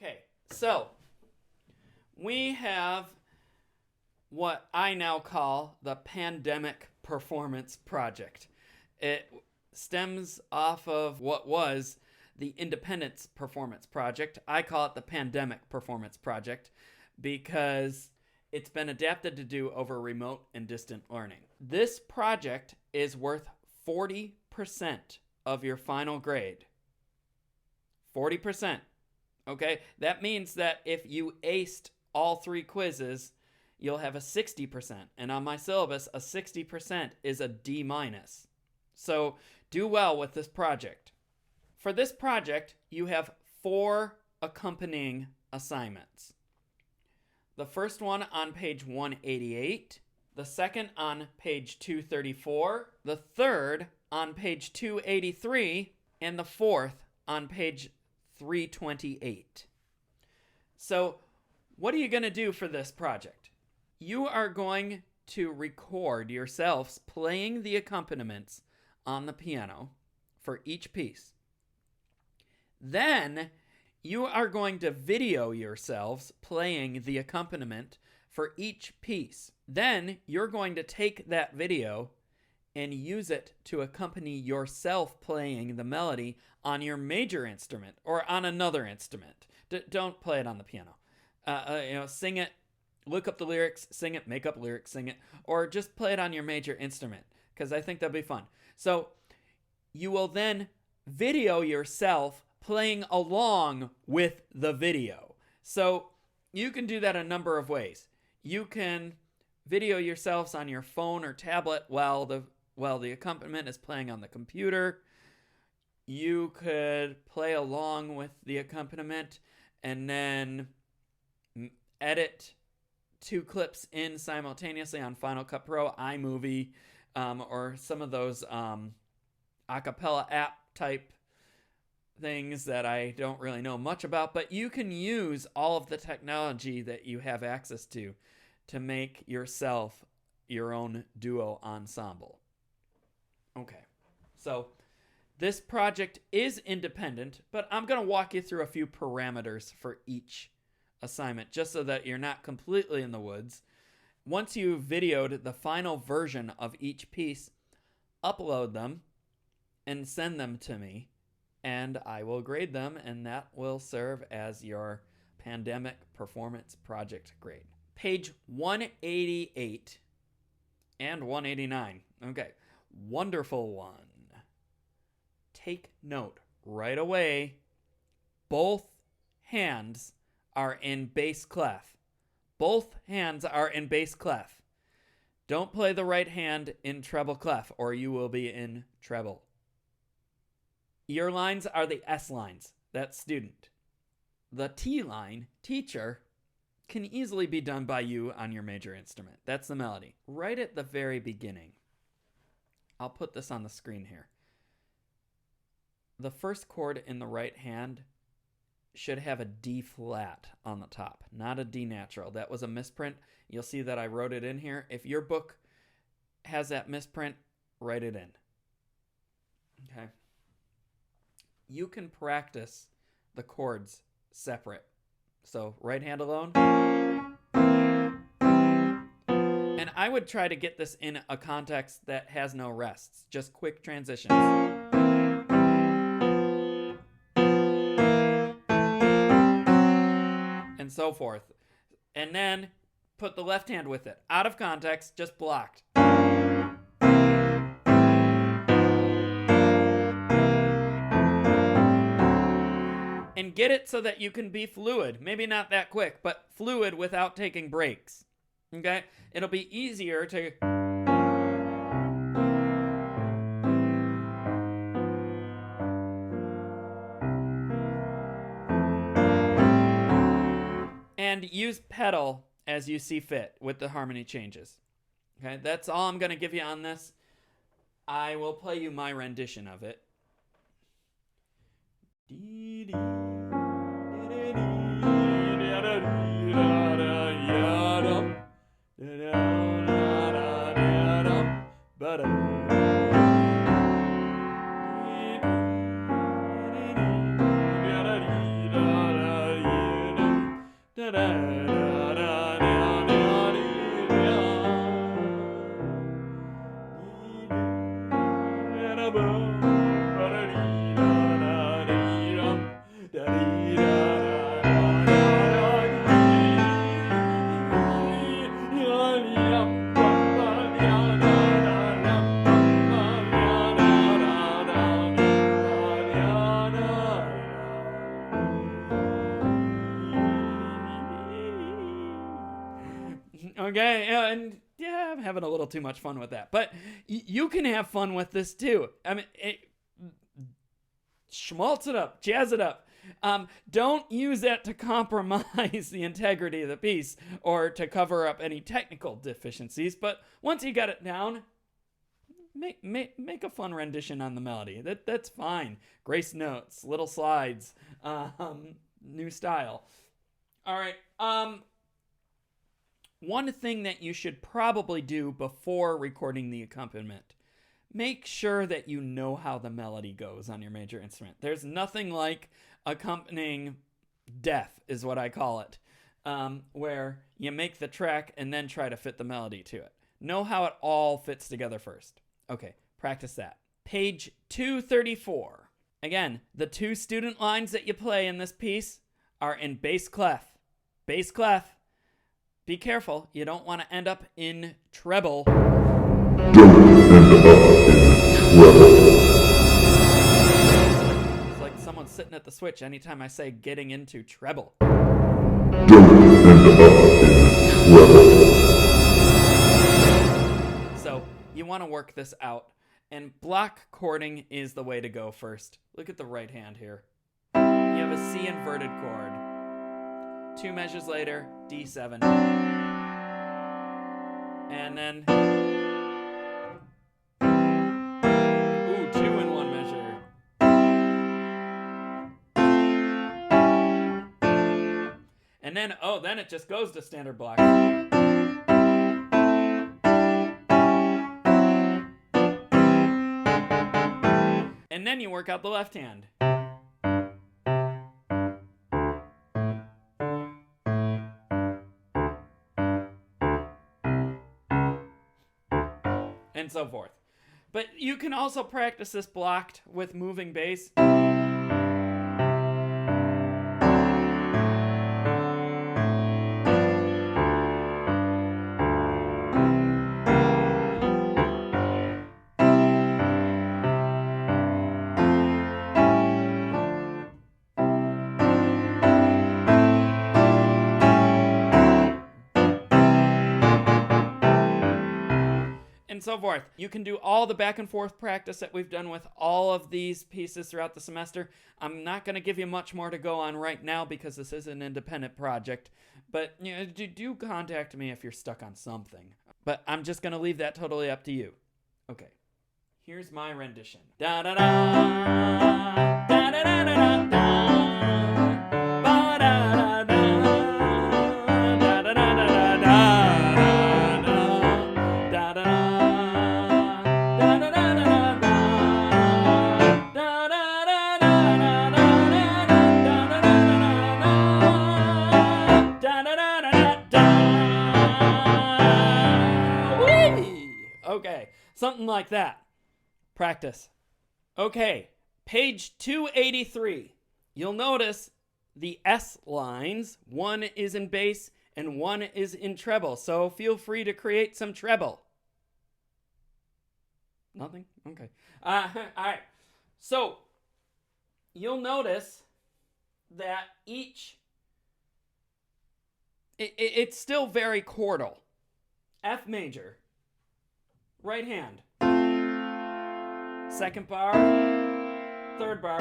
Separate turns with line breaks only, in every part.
Okay, so we have what I now call the Pandemic Performance Project. It stems off of what was the Independence Performance Project. I call it the Pandemic Performance Project because it's been adapted to do over remote and distant learning. This project is worth 40% of your final grade. 40%. Okay? That means that if you aced all 3 quizzes, you'll have a 60%. And on my syllabus, a 60% is a D-. So do well with this project. For this project, you have 4 accompanying assignments. The first one on page 188, the second on page 234, the third on page 283, and the fourth on page 328. So what are you going to do for this project? You are going to record yourselves playing the accompaniments on the piano for each piece. Then you are going to video yourselves playing the accompaniment for each piece. Then you're going to take that video and use it to accompany yourself playing the melody on your major instrument or on another instrument. Don't play it on the piano. Sing it, look up the lyrics, sing it, make up lyrics, sing it, or just play it on your major instrument because I think that'll be fun. So you will then video yourself playing along with the video. So you can do that a number of ways. You can video yourselves on your phone or tablet while the accompaniment is playing on the computer. You could play along with the accompaniment and then edit 2 clips in simultaneously on Final Cut Pro, iMovie, or some of those acapella app type things that I don't really know much about, but you can use all of the technology that you have access to make yourself your own duo ensemble. Okay, so this project is independent, but I'm going to walk you through a few parameters for each assignment just so that you're not completely in the woods. Once you've videoed the final version of each piece, upload them and send them to me, and I will grade them, and that will serve as your Pandemic Performance Project grade. Page 188 and 189. Okay, wonderful one. Take note right away. Both hands are in bass clef. Both hands are in bass clef. Don't play the right hand in treble clef or you will be in treble. Your lines are the S lines. That's student. The T line, teacher, can easily be done by you on your major instrument. That's the melody. Right at the very beginning, I'll put this on the screen here. The first chord in the right hand should have a D flat on the top, not a D natural. That was a misprint. You'll see that I wrote it in here. If your book has that misprint, write it in. Okay. You can practice the chords separate. So right hand alone. And I would try to get this in a context that has no rests, just quick transitions. And so forth. And then put the left hand with it. Out of context, just blocked. And get it so that you can be fluid. Maybe not that quick, but fluid without taking breaks. Okay? It'll be easier to... And use pedal as you see fit with the harmony changes. Okay? That's all I'm going to give you on this. I will play you my rendition of it. Okay, and yeah, I'm having a little too much fun with that. But you can have fun with this too. I mean, schmaltz it up, jazz it up. Don't use that to compromise the integrity of the piece or to cover up any technical deficiencies. But once you got it down, make a fun rendition on the melody. That's fine. Grace notes, little slides, new style. All right. One thing that you should probably do before recording the accompaniment, make sure that you know how the melody goes on your major instrument. There's nothing like accompanying death, is what I call it, where you make the track and then try to fit the melody to it. Know how it all fits together first. Okay, practice that. Page 234. Again, the two student lines that you play in this piece are in bass clef. Bass clef. Be careful, you don't want to end up in treble. It's like someone's sitting at the switch anytime I say getting into treble. So you want to work this out, and block chording is the way to go first. Look at the right hand here. You have a C inverted chord. 2 measures later, D7. And then, 2 in 1 measure. And then, then it just goes to standard block. And then you work out the left hand. And so forth. But you can also practice this blocked with moving bass. And so forth. You can do all the back and forth practice that we've done with all of these pieces throughout the semester. I'm not going to give you much more to go on right now because this is an independent project. But do contact me if you're stuck on something. But I'm just going to leave that totally up to you. Okay. Here's my rendition. Da da da da da da da da. Okay, something like that. Practice. Okay, page 283. You'll notice the S lines. One is in bass and one is in treble. So feel free to create some treble. Nothing? Okay. All right. So you'll notice that it's still very chordal. F major. Right hand. Second bar, third bar,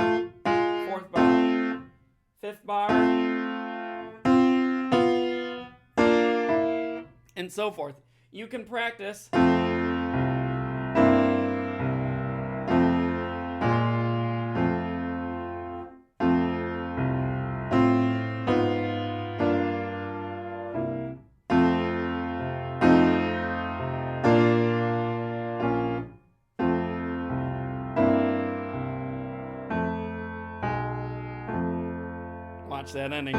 fourth bar, fifth bar, and so forth. You can practice. Watch that ending. B